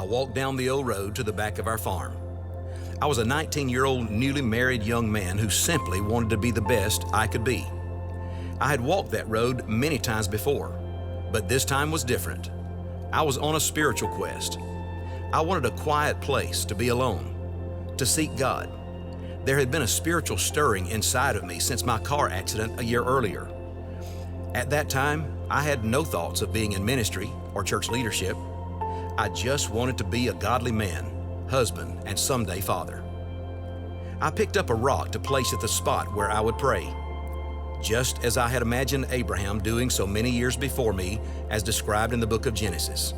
walked down the old road to the back of our farm. I was a 19-year-old newly married young man who simply wanted to be the best I could be. I had walked that road many times before, but this time was different. I was on a spiritual quest. I wanted a quiet place to be alone, to seek God. There had been a spiritual stirring inside of me since my car accident a year earlier. At that time, I had no thoughts of being in ministry or church leadership. I just wanted to be a godly man, husband, and someday father. I picked up a rock to place at the spot where I would pray, just as I had imagined Abraham doing so many years before me, as described in the book of Genesis.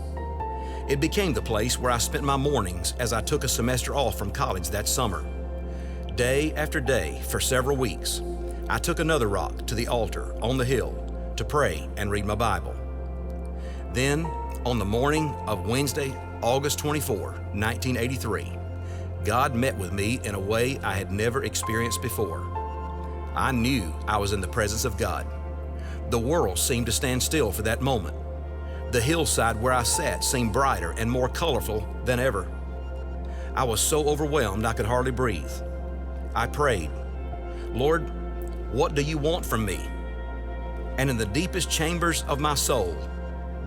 It became the place where I spent my mornings as I took a semester off from college that summer. Day after day, for several weeks, I took another rock to the altar on the hill to pray and read my Bible. Then, on the morning of Wednesday, August 24, 1983, God met with me in a way I had never experienced before. I knew I was in the presence of God. The world seemed to stand still for that moment. The hillside where I sat seemed brighter and more colorful than ever. I was so overwhelmed I could hardly breathe. I prayed, "Lord, what do you want from me?" And in the deepest chambers of my soul,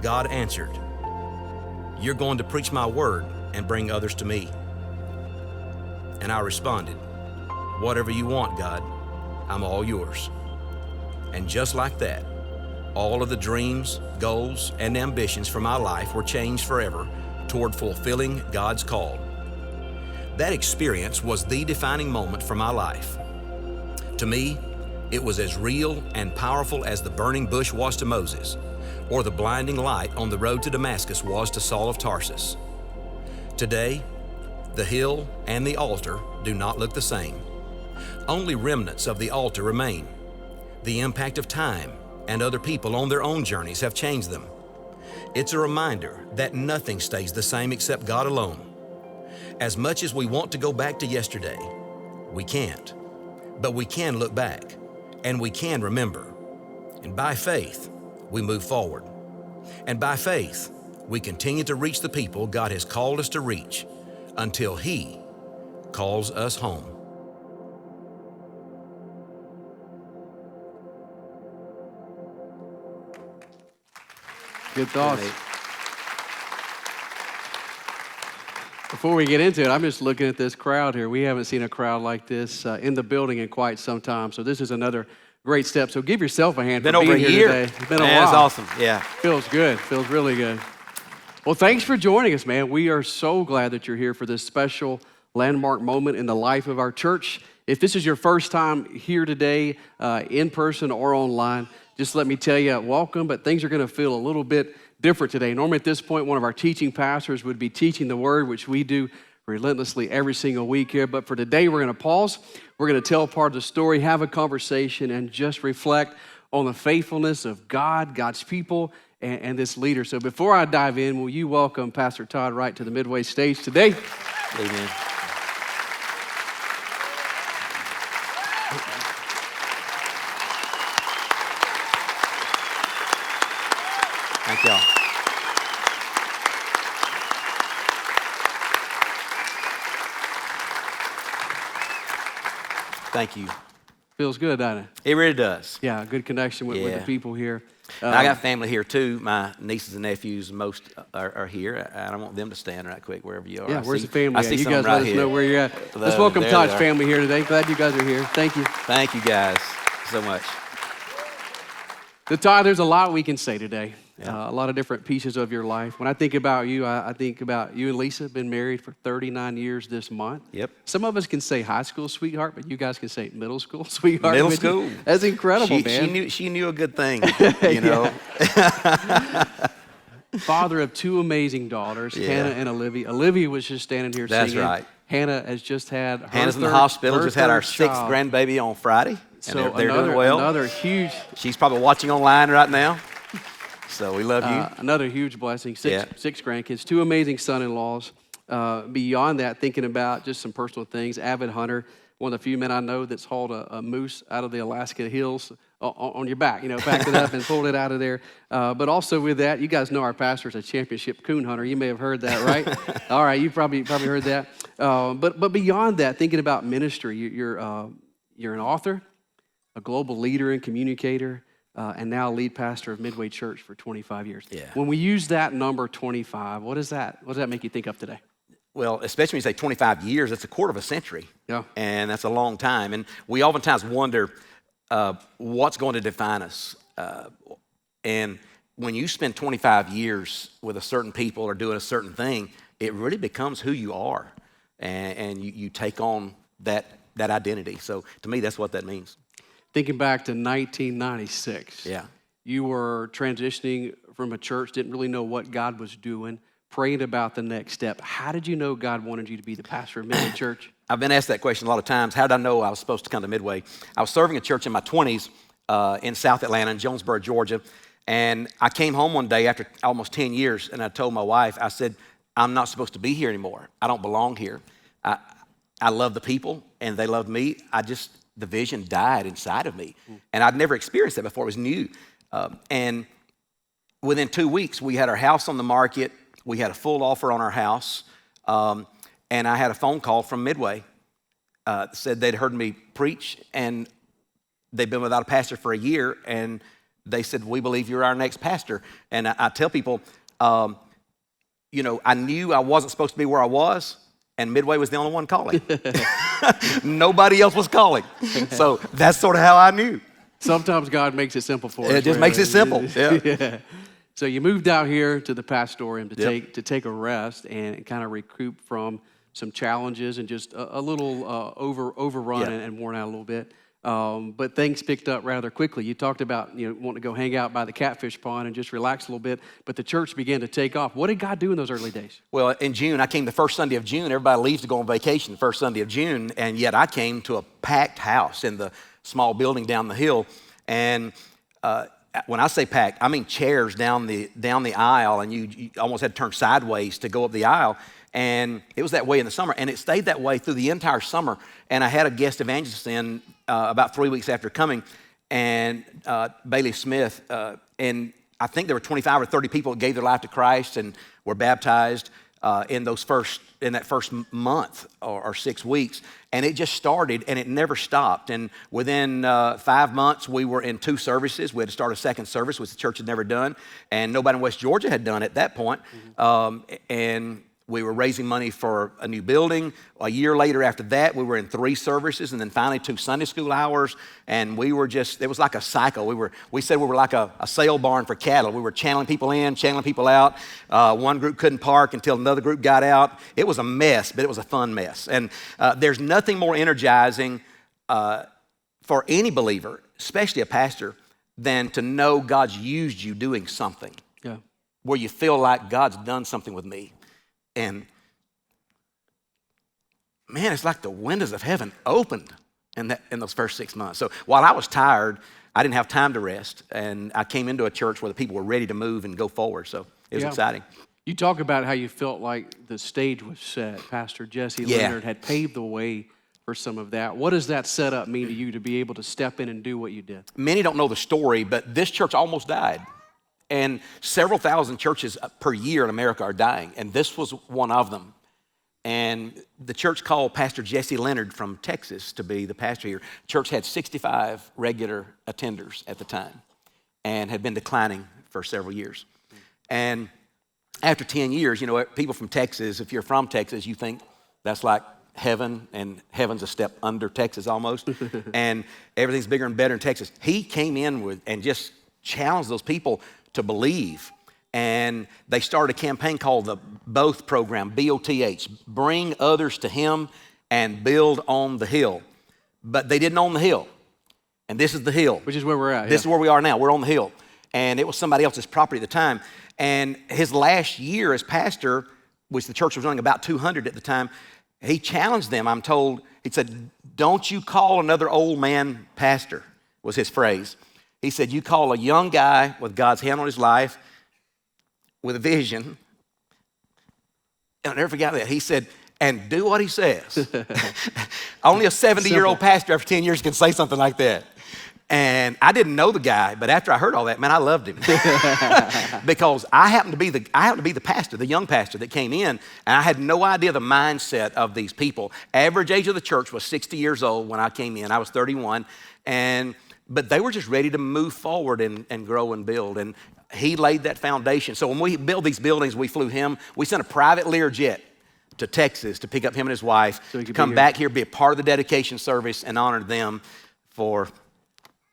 God answered, "You're going to preach my word and bring others to me." And I responded, "Whatever you want, God, I'm all yours." And just like that, all of the dreams, goals, and ambitions for my life were changed forever toward fulfilling God's call. That experience was the defining moment for my life. To me, it was as real and powerful as the burning bush was to Moses, or the blinding light on the road to Damascus was to Saul of Tarsus. Today, the hill and the altar do not look the same. Only remnants of the altar remain. The impact of time and other people on their own journeys have changed them. It's a reminder that nothing stays the same except God alone. As much as we want to go back to yesterday, we can't. But we can look back, and we can remember. And by faith, we move forward. And by faith, we continue to reach the people God has called us to reach until He calls us home. Good thoughts. Before we get into it, I'm just looking at this crowd here. We haven't seen a crowd like this in the building in quite some time. So this is another great step. So give yourself a hand for being here today. It's been a while. That's awesome. Yeah. Feels good. Feels really good. Well, thanks for joining us, man. We are so glad that you're here for this special landmark moment in the life of our church. If this is your first time here today, in person or online, just let me tell you, welcome, but things are going to feel a little bit different today. Normally at this point, one of our teaching pastors would be teaching the word, which we do relentlessly every single week here. But for today, we're going to pause. We're going to tell part of the story, have a conversation, and just reflect on the faithfulness of God, God's people, and this leader. So before I dive in, will you welcome Pastor Todd Wright to the Midway stage today? Amen. Thank y'all. Thank you. Feels good, doesn't it? It really does. Yeah, good connection with the people here. I got family here too. My nieces and nephews, most are here. I want them to stand right quick wherever you are. Yeah, where's the family I at? see You some guys right let us here. know where you're at. Let's welcome There Todd's they are. family here today. Glad you guys are here. Thank you. Thank you guys so much. So Todd, there's a lot we can say today. Yeah. A lot of different pieces of your life. When I think about you, I think about you and Lisa have been married for 39 years this month. Yep. Some of us can say high school sweetheart, but you guys can say middle school sweetheart. Middle with you. school. That's incredible, man. She knew a good thing, you know. Father of two amazing daughters, Hannah and Olivia. Olivia was just standing here That's singing. right. Hannah has just had her Hannah's in the third- hospital. her Just had our third sixth child. grandbaby on Friday. So And they're another, doing well. another huge, She's probably watching online right now. So we love you. another huge blessing. Yeah. Six grandkids, two amazing son-in-laws. Beyond that, thinking about just some personal things. Avid hunter, one of the few men I know that's hauled a moose out of the Alaska hills on your back, packed it up and pulled it out of there. But also with that, you guys know our pastor's a championship coon hunter. You may have heard that, right? All right, you probably heard that. But beyond that, thinking about ministry, you're an author, a global leader and communicator, and now lead pastor of Midway Church for 25 years. Yeah. When we use that number 25, what does that make you think of today? Well, especially when you say 25 years, that's a quarter of a century. Yeah. And that's a long time. And we oftentimes wonder what's going to define us. And when you spend 25 years with a certain people or doing a certain thing, it really becomes who you are. And you take on that identity. So to me, that's what that means. Thinking back to 1996. Yeah. You were transitioning from a church, didn't really know what God was doing, praying about the next step. How did you know God wanted you to be the pastor of Midway Church? I've been asked that question a lot of times. How did I know I was supposed to come to Midway? I was serving a church in my 20s in South Atlanta, in Jonesboro, Georgia. And I came home one day after almost 10 years, and I told my wife, I said, I'm not supposed to be here anymore. I don't belong here. I love the people, and they love me. The vision died inside of me. And I'd never experienced that before. It was new. And within 2 weeks, we had our house on the market. We had a full offer on our house. And I had a phone call from Midway. Said they'd heard me preach, and they'd been without a pastor for a year. And they said, we believe you're our next pastor. And I tell people, I knew I wasn't supposed to be where I was, and Midway was the only one calling. Nobody else was calling. So that's sort of how I knew. Sometimes God makes it simple for us. It just makes it simple. Yeah. Yeah. So you moved out here to the pastorium to take a rest and kind of recoup from some challenges and just a little overrun and worn out a little bit. But things picked up rather quickly. You talked about wanting to go hang out by the catfish pond and just relax a little bit, but the church began to take off. What did God do in those early days? Well, in June, I came the first Sunday of June. Everybody leaves to go on vacation the first Sunday of June, and yet I came to a packed house in the small building down the hill. And when I say packed, I mean chairs down the aisle, and you almost had to turn sideways to go up the aisle. And it was that way in the summer, and it stayed that way through the entire summer. And I had a guest evangelist in about 3 weeks after coming, and Bailey Smith, and I think there were 25 or 30 people that gave their life to Christ and were baptized in that first month or 6 weeks. And it just started, and it never stopped. And within 5 months, we were in 2 services. We had to start a second service, which the church had never done, and nobody in West Georgia had done at that point. And we were raising money for a new building. A year later after that, we were in 3 services, and then finally 2 Sunday school hours. And we were it was like a cycle. We said we were like a sale barn for cattle. We were channeling people in, channeling people out. One group couldn't park until another group got out. It was a mess, but it was a fun mess. And there's nothing more energizing for any believer, especially a pastor, than to know God's used you doing something where you feel like God's done something with me. And man, it's like the windows of heaven opened in those first 6 months. So while I was tired, I didn't have time to rest. And I came into a church where the people were ready to move and go forward. So it was exciting. You talk about how you felt like the stage was set. Pastor Jesse Leonard had paved the way for some of that. What does that setup mean to you to be able to step in and do what you did? Many don't know the story, but this church almost died. And several thousand churches per year in America are dying, and this was one of them. And the church called Pastor Jesse Leonard from Texas to be the pastor here. Church had 65 regular attenders at the time and had been declining for several years. And after 10 years, people from Texas, if you're from Texas, you think that's like heaven, and heaven's a step under Texas almost. And everything's bigger and better in Texas. He came in and just challenged those people to believe. And they started a campaign called the BOTH program, B-O-T-H, bring others to him and build on the hill. But they didn't own the hill. And this is the hill. Which is where we're at. This is where we are now. We're on the hill. And it was somebody else's property at the time. And his last year as pastor, which the church was running about 200 at the time, he challenged them, I'm told. He said, don't you call another old man pastor, was his phrase. He said, you call a young guy with God's hand on his life, with a vision. And I'll never forget that. He said, and do what he says. Only a 70-year-old pastor after 10 years can say something like that. And I didn't know the guy, but after I heard all that, man, I loved him. Because I happened to be the pastor, the young pastor that came in, and I had no idea the mindset of these people. Average age of the church was 60 years old when I came in. I was 31, but they were just ready to move forward and grow and build. And he laid that foundation. So when we built these buildings, we flew him. We sent a private Learjet to Texas to pick up him and his wife, to come back here, be a part of the dedication service, and honor them for.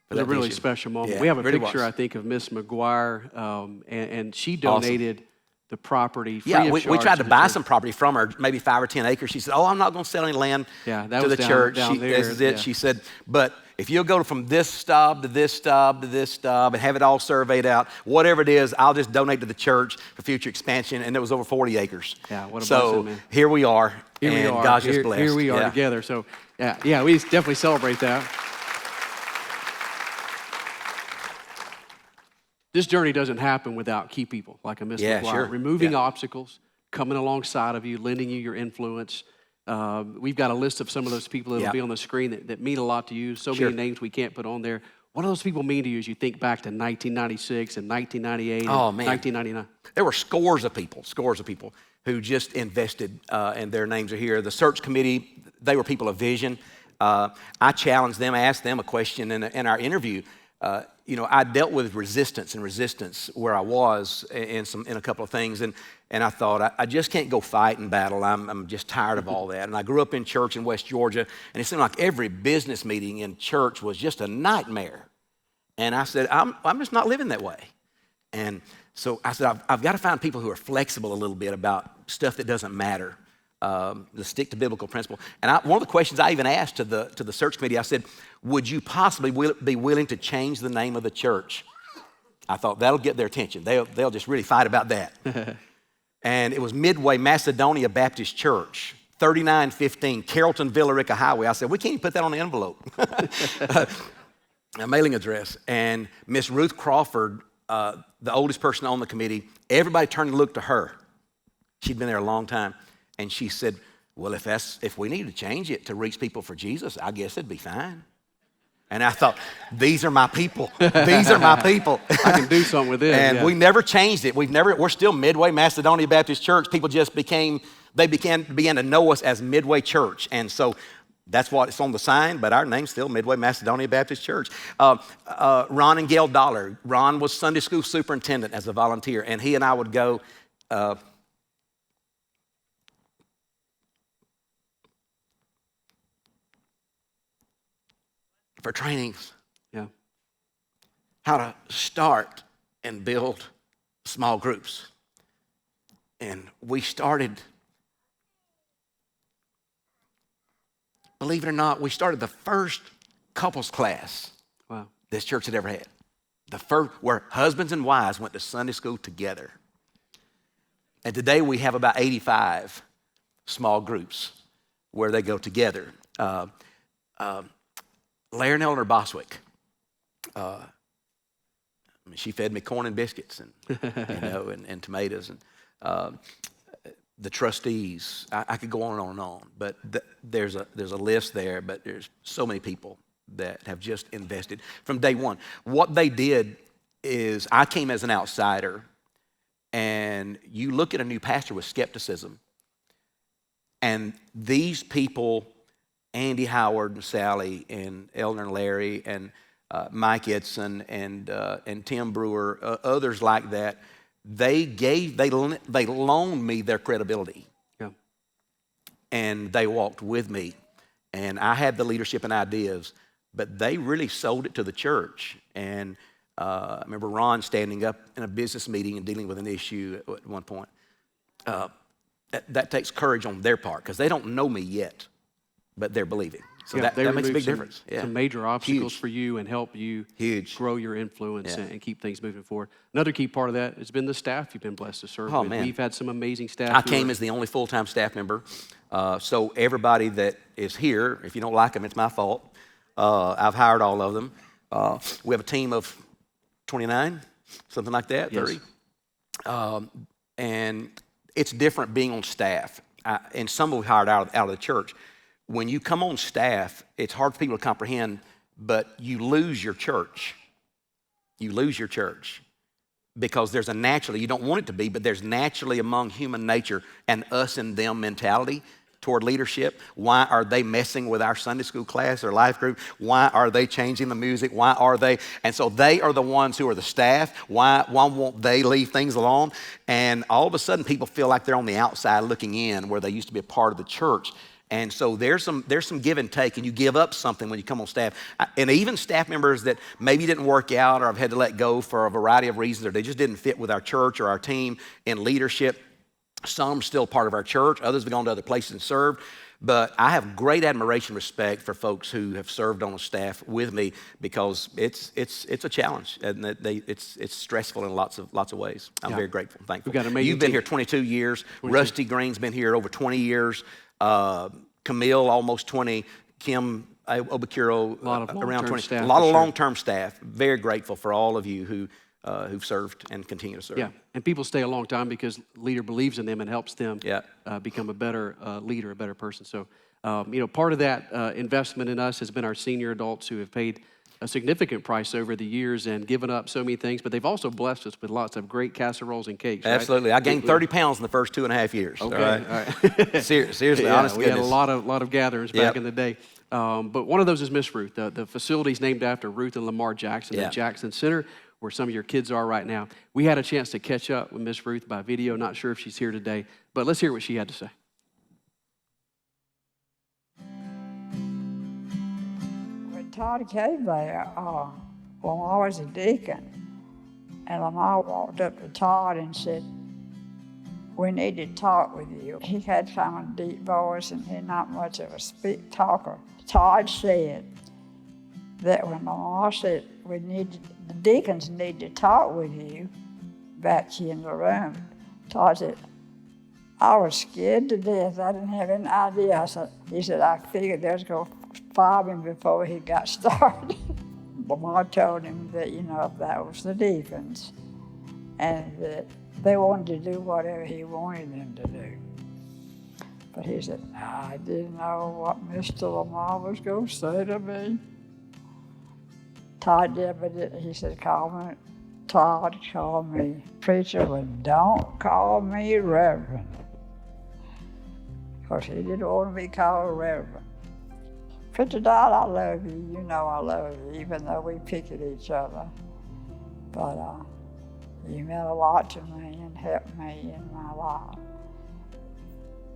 It was a really special moment. Yeah, we have a really picture, was. I think, of Miss McGuire, and she donated the property free Yeah, of we charge tried to to the buy church. some property from her, maybe 5 or 10 acres. She said, "Oh, I'm not going to sell any land Yeah, that to was the down- church. down there, This is it." yeah. She said, "But if you'll go from this stub to this stub to this stub and have it all surveyed out, whatever it is, I'll just donate to the church for future expansion." And it was over 40 acres. Yeah, what a so blessing, man. Here we are. Here we and are. God's here, just blessed. Here we are Yeah. together. So, yeah, we definitely celebrate that. This journey doesn't happen without key people like a Miss Yeah, McGuire. sure. Removing Yeah. obstacles, coming alongside of you, lending you your influence. We've got a list of some of those people that will Yeah. be on the screen that mean a lot to you. So Sure. many names we can't put on there. What do those people mean to you as you think back to 1996 and 1998 Oh, and man. 1999? There were scores of people who just invested, and their names are here. The search committee, they were people of vision. I challenged them, I asked them a question in our interview. I dealt with resistance where I was in a couple of things, and I thought I just can't go fight and battle. I'm just tired of all that. And I grew up in church in West Georgia, and it seemed like every business meeting in church was just a nightmare. And I said, I'm just not living that way. And so I said, I've got to find people who are flexible a little bit about stuff that doesn't matter. To stick to biblical principle. And one of the questions I even asked to the search committee, I said, would you possibly be willing to change the name of the church? I thought that'll get their attention. They'll just really fight about that. And it was Midway Macedonia Baptist Church, 3915 Carrollton Villa Rica Highway. I said, we can't even put that on the envelope. A mailing address. And Miss Ruth Crawford, the oldest person on the committee, everybody turned to look to her. She'd been there a long time. And she said, well, if we need to change it to reach people for Jesus, I guess it'd be fine. And I thought, these are my people. These are my people. I can do something with this. And we never changed it. We're still Midway Macedonia Baptist Church. People just began to know us as Midway Church. And so that's what it's on the sign, but our name's still Midway Macedonia Baptist Church. Ron and Gail Dollar. Ron was Sunday school superintendent as a volunteer, and he and I would go for trainings. Yeah. How to start and build small groups. And we started, believe it or not, we started the first couples class Wow. this church had ever had. The first where husbands and wives went to Sunday school together. And today we have about 85 small groups where they go together. Larry and Eleanor Boswick, she fed me corn and biscuits and tomatoes. And the trustees, I could go on and on and on. But there's a list there, but there's so many people that have just invested from day one. What they did is I came as an outsider, and you look at a new pastor with skepticism. And these people, Andy Howard and Sally and Eleanor and Larry and Mike Edson and Tim Brewer, others like that, they loaned me their credibility. Yeah. And they walked with me. And I had the leadership and ideas, but they really sold it to the church. And I remember Ron standing up in a business meeting and dealing with an issue at one point. That takes courage on their part because they don't know me yet, but they're believing. So that makes a big difference. Yeah. Some major obstacles Huge. for you and help you Huge. grow your influence Yeah. and keep things moving forward. Another key part of that has been the staff you've been blessed to serve with. Man. We've had some amazing staff. I came as the only full-time staff member. So everybody that is here, if you don't like them, it's my fault. I've hired all of them. We have a team of 29, something like that, Yes. 30. And it's different being on staff. and some we hired out of the church. When you come on staff, it's hard for people to comprehend, but you lose your church. You lose your church because there's a naturally, you don't want it to be, but there's naturally among human nature an us and them mentality toward leadership. Why are they messing with our Sunday school class or life group? Why are they changing the music? Why are they? And so they are the ones who are the staff. Why won't they leave things alone? And all of a sudden people feel like they're on the outside looking in where they used to be a part of the church. And so there's some give and take, and you give up something when you come on staff. And even staff members that maybe didn't work out or have had to let go for a variety of reasons, or they just didn't fit with our church or our team in leadership. Some still part of our church, others have gone to other places and served. But I have great admiration and respect for folks who have served on the staff with me because it's a challenge and it's stressful in lots of ways. I'm very grateful and thankful. We've got an amazing You've been team. here 22 years. 22. Rusty Green's been here over 20 years. Camille, almost 20. Kim Obicuro, around 20. Staff, a lot of sure. long-term staff. Very grateful for all of you who've served and continue to serve. Yeah, and people stay a long time because leader believes in them and helps them Yeah. become a better leader, a better person. So, part of that investment in us has been our senior adults who have paid a significant price over the years and given up so many things, but they've also blessed us with lots of great casseroles and cakes. Absolutely. Right? I gained 30 pounds in the first 2.5 years. Okay, All right. Seriously, yeah, honest we goodness. had a lot of gatherings back Yep. in the day. But one of those is Miss Ruth. The facility's named after Ruth and Lamar Jackson, Yeah. the Jackson Center, where some of your kids are right now. We had a chance to catch up with Miss Ruth by video. Not sure if she's here today, but let's hear what she had to say. When Todd came there, Lamar was a deacon, and Lamar walked up to Todd and said, "We need to talk with you." He had kind of a deep voice, and he's not much of a talker. Todd said that when Lamar said, the deacons need to talk with you back in the room, Todd said, "I was scared to death. I didn't have any idea." He said, "I figured they was going to fire him before he got started." Lamar told him that, that was the deacons, and that they wanted to do whatever he wanted them to do. But he said, "I didn't know what Mr. Lamar was going to say to me." Todd did, but he said, Todd called me preacher, but don't call me reverend. Because he didn't want to be called reverend. Preacher Todd, I love you. You know I love you, even though we pick at each other. But you meant a lot to me and helped me in my life.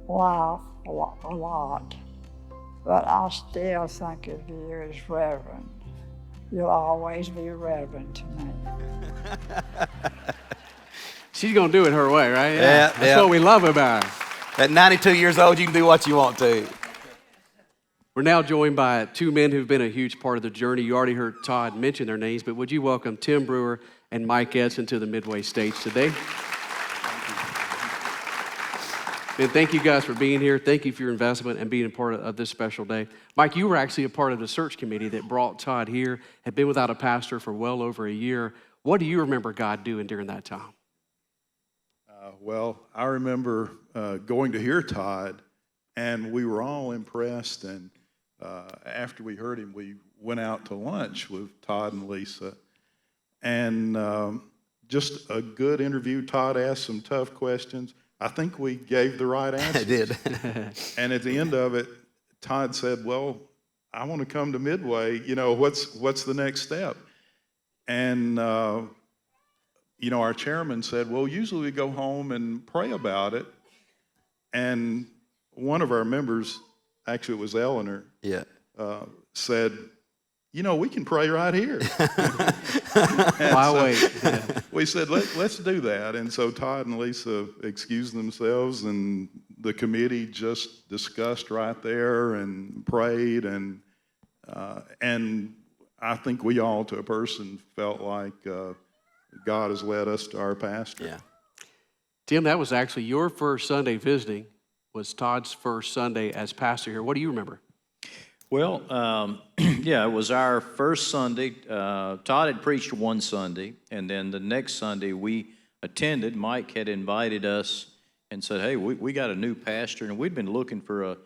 A lot. But I still think of you as reverend. You'll always be reverend to me. She's going to do it her way, right? Yeah, That's yeah. what we love about her. At 92 years old, you can do what you want to. We're now joined by two men who've been a huge part of the journey. You already heard Todd mention their names, but would you welcome Tim Brewer and Mike Edson to the Midway stage today? And thank you guys for being here. Thank you for your investment and being a part of this special day. Mike, you were actually a part of the search committee that brought Todd here, had been without a pastor for well over a year. What do you remember God doing during that time? Well, I remember going to hear Todd, and we were all impressed. And after we heard him, we went out to lunch with Todd and Lisa. And just a good interview. Todd asked some tough questions. I think we gave the right answer. I did. And at the end of it, Todd said, "Well, I want to come to Midway. What's the next step?" And our chairman said, "Well, usually we go home and pray about it." And one of our members, actually it was Eleanor, Yeah. said, "We can pray right here." Why wait? Yeah. We said, let's do that. And so Todd and Lisa excused themselves, and the committee just discussed right there and prayed. And I think we all, to a person, felt like God has led us to our pastor. Yeah. Tim, that was actually your first Sunday visiting, was Todd's first Sunday as pastor here. What do you remember? Well, yeah, it was our first Sunday. Todd had preached one Sunday, and then the next Sunday we attended. Mike had invited us, and said, hey, we got a new pastor, and we'd been looking for a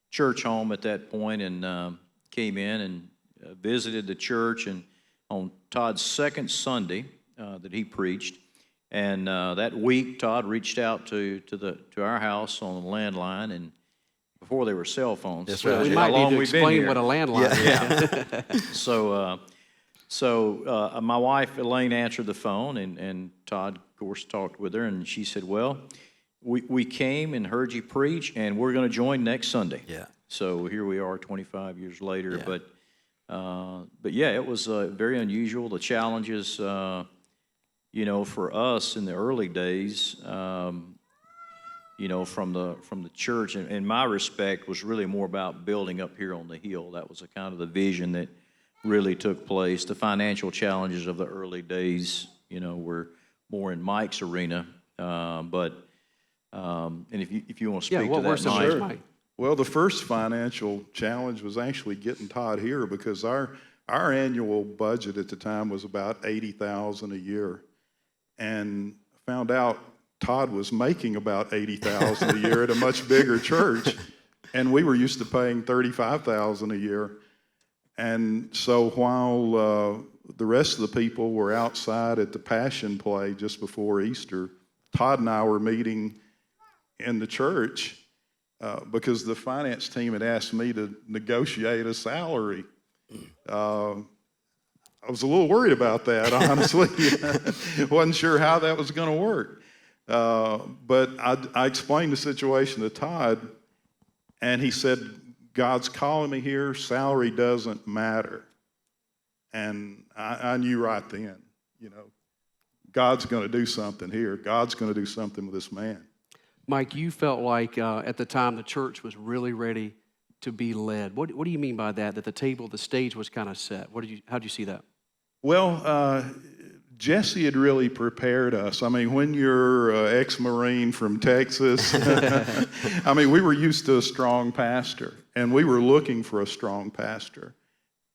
church home at that point, and came in and visited the church, and on Todd's second Sunday that he preached, and that week Todd reached out to our house on the landline, and before there were cell phones. That's right. We How might long need to we've been explain here. what a landline is. So my wife Elaine answered the phone, and Todd, of course, talked with her, and she said, well, we came and heard you preach, and we're going to join next Sunday. Yeah. So here we are 25 years later. Yeah. But yeah, it was very unusual. The challenges, you know, for us in the early days, you know, from the church, in my respect, was really more about building up here on the hill. That was a kind of the vision that really took place. The financial challenges of the early days, you know, were more in Mike's arena. And if you want to speak to what were that, some Mike. of those, Mike? Well, the first financial challenge was actually getting Todd here because our annual budget at the time was about $80,000 a year, and found out Todd was making about $80,000 a year at a much bigger church, and we were used to paying $35,000 a year. And so while the rest of the people were outside at the Passion Play just before Easter, Todd and I were meeting in the church because the finance team had asked me to negotiate a salary. I was a little worried about that, honestly. Wasn't sure how that was going to work. But I explained the situation to Todd, and he said, God's calling me here, salary doesn't matter. And I knew right then, you know, God's going to do something here. God's going to do something with this man. Mike, you felt like at the time the church was really ready to be led. What do you mean by that? That the stage was kind of set? How did you see that? Well, Jesse had really prepared us. I mean, when you're ex-Marine from Texas, I mean, we were used to a strong pastor, and we were looking for a strong pastor.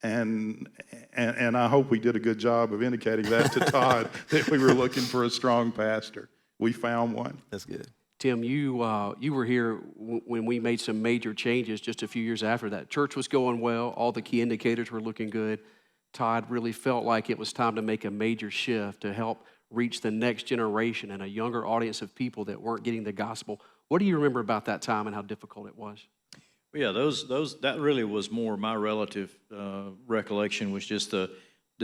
And I hope we did a good job of indicating that to Todd, that we were looking for a strong pastor. We found one. That's good. Tim, you were here when we made some major changes just a few years after that. Church was going well. All the key indicators were looking good. Todd really felt like it was time to make a major shift to help reach the next generation and a younger audience of people that weren't getting the gospel. What do you remember about that time and how difficult it was? Yeah, that really was more my relative recollection, was just the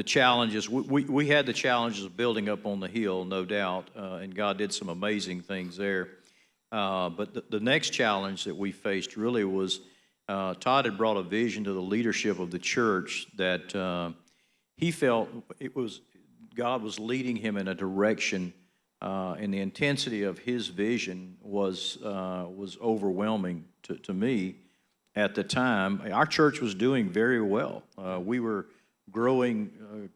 challenges. We had the challenges of building up on the hill, no doubt, and God did some amazing things there. But the next challenge that we faced really was Todd had brought a vision to the leadership of the church that he felt God was leading him in a direction, and the intensity of his vision was overwhelming to me at the time. Our church was doing very well. We were growing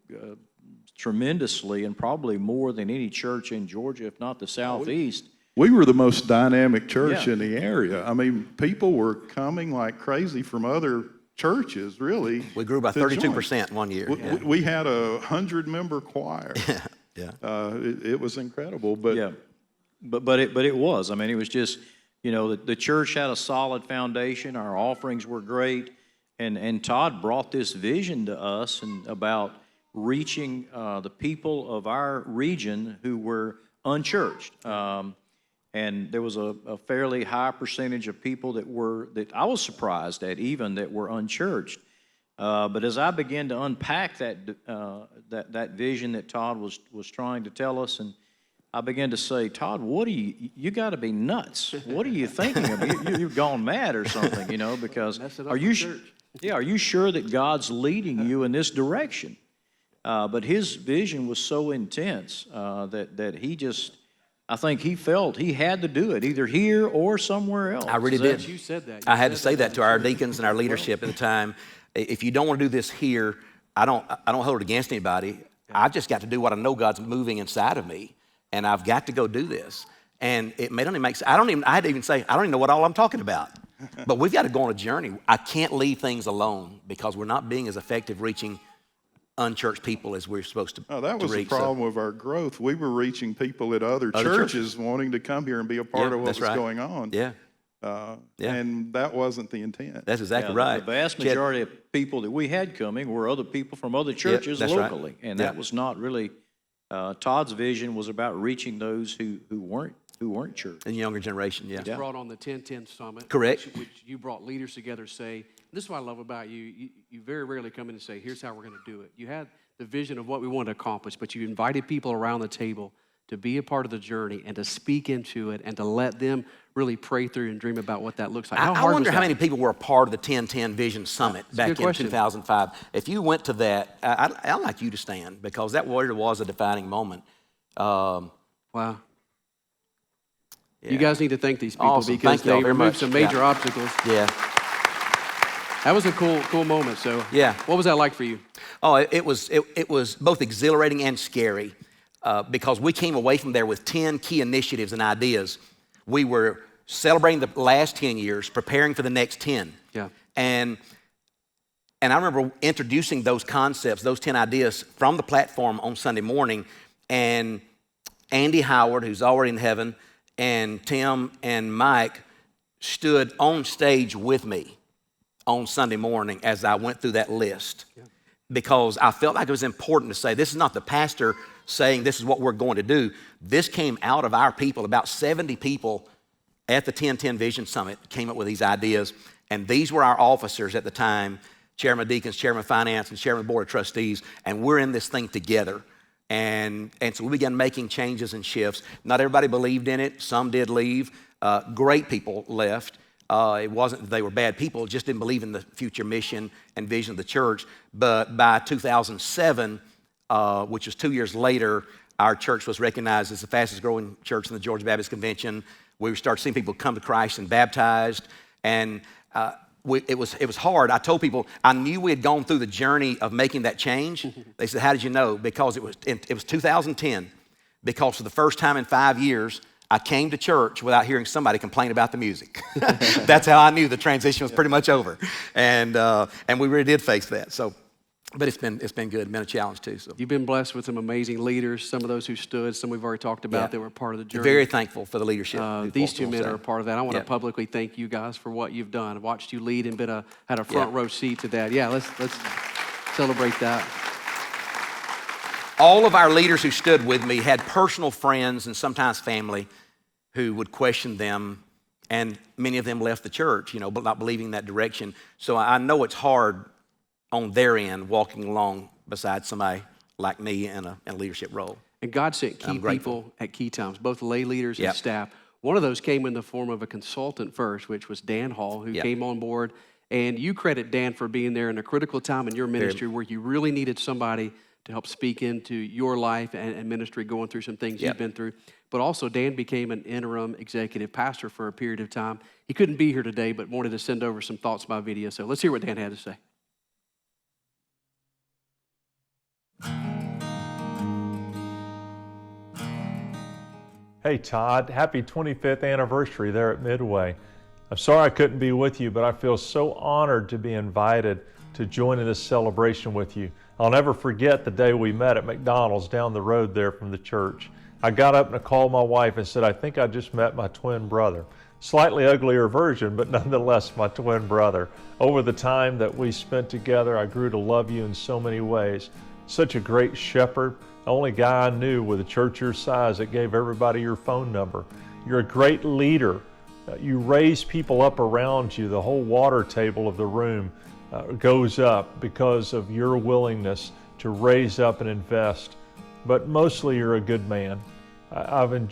tremendously, and probably more than any church in Georgia, if not the Southeast. We were the most dynamic church in the area. I mean, people were coming like crazy from other churches, really. We grew by 32% one year. We had a 100-member choir. Yeah. It was incredible. But yeah, but it was. I mean, it was just, you know, the church had a solid foundation. Our offerings were great, and Todd brought this vision to us and about reaching the people of our region who were unchurched. And there was a fairly high percentage of people that I was surprised at, even, that were unchurched. But as I began to unpack that vision that Todd was trying to tell us, and I began to say, Todd, you got to be nuts. What are you thinking of? You've gone mad or something, you know, because are you sure that God's leading you in this direction? But his vision was so intense that he just, I think he felt he had to do it, either here or somewhere else. I really did. You said that. I had to say that to our deacons and our leadership at the time. If you don't want to do this here, I don't hold it against anybody. I've just got to do what I know God's moving inside of me, and I've got to go do this. And it may only make sense. I had to even say, I don't even know what all I'm talking about. But we've got to go on a journey. I can't leave things alone because we're not being as effective reaching unchurched people as we're supposed to. Oh, that to was the reach. problem with our growth. We were reaching people at other churches wanting to come here and be a part of what was going on. Yeah. And that wasn't the intent. That's exactly Yeah, right. The vast majority of people that we had coming were other people from other churches that's right. locally. And that was not really, Todd's vision was about reaching those who weren't church. In the younger generation, You brought on the 10-10 Summit. Correct. Which you brought leaders together to say, this is what I love about you. You very rarely come in and say, here's how we're going to do it. You had the vision of what we wanted to accomplish, but you invited people around the table to be a part of the journey and to speak into it and to let them really pray through and dream about what that looks like. I wonder how many people were a part of the 10-10 Vision Summit back in 2005. If you went to that, I'd like you to stand, because that was a defining moment. Wow. Yeah. You guys need to thank these people Awesome. because Thank y'all they very removed much. some major obstacles. Yeah. That was a cool moment. So Yeah. What was that like for you? Oh, it was both exhilarating and scary, because we came away from there with 10 key initiatives and ideas. We were celebrating the last 10 years, preparing for the next 10. Yeah. And I remember introducing those concepts, those 10 ideas from the platform on Sunday morning, and Andy Howard, who's already in heaven, and Tim and Mike stood on stage with me on Sunday morning as I went through that list, because I felt like it was important to say, this is not the pastor saying this is what we're going to do. This came out of our people. About 70 people at the 10-10 Vision Summit came up with these ideas, and these were our officers at the time, Chairman of Deacons, Chairman of Finance, and Chairman of the Board of Trustees, and we're in this thing together. And so we began making changes and shifts. Not everybody believed in it. Some did leave. Great people left. It wasn't that they were bad people, just didn't believe in the future mission and vision of the church. But by 2007, which was 2 years later, our church was recognized as the fastest growing church in the Georgia Baptist Convention. We started seeing people come to Christ and baptized. And it was hard. I told people, I knew we had gone through the journey of making that change. They said, how did you know? Because it was 2010. Because for the first time in 5 years, I came to church without hearing somebody complain about the music. That's how I knew the transition was pretty much over. And we really did face that. So, but it's been good, been a challenge too. So You've been blessed with some amazing leaders, some of those who stood, some we've already talked about that were part of the journey. Very thankful for the leadership. These two men are a part of that. I want to publicly thank you guys for what you've done. I watched you lead and had a front row seat to that. Yeah, let's celebrate that. All of our leaders who stood with me had personal friends and sometimes family who would question them, and many of them left the church, but not believing that direction. So I know it's hard on their end walking along beside somebody like me in a leadership role. And God sent key people at key times, both lay leaders and staff. One of those came in the form of a consultant first, which was Dan Hall, who came on board. And you credit Dan for being there in a critical time in your ministry where you really needed somebody to help speak into your life and ministry, going through some things you've been through. But also, Dan became an interim executive pastor for a period of time. He couldn't be here today, but wanted to send over some thoughts by video. So let's hear what Dan had to say. Hey Todd, happy 25th anniversary there at Midway. I'm sorry I couldn't be with you, but I feel so honored to be invited to join in this celebration with you. I'll never forget the day we met at McDonald's down the road there from the church. I got up and I called my wife and said, I think I just met my twin brother. Slightly uglier version, but nonetheless my twin brother. Over the time that we spent together, I grew to love you in so many ways. Such a great shepherd. The only guy I knew with a church your size that gave everybody your phone number. You're a great leader. You raise people up around you. The whole water table of the room goes up because of your willingness to raise up and invest. But mostly you're a good man. I've been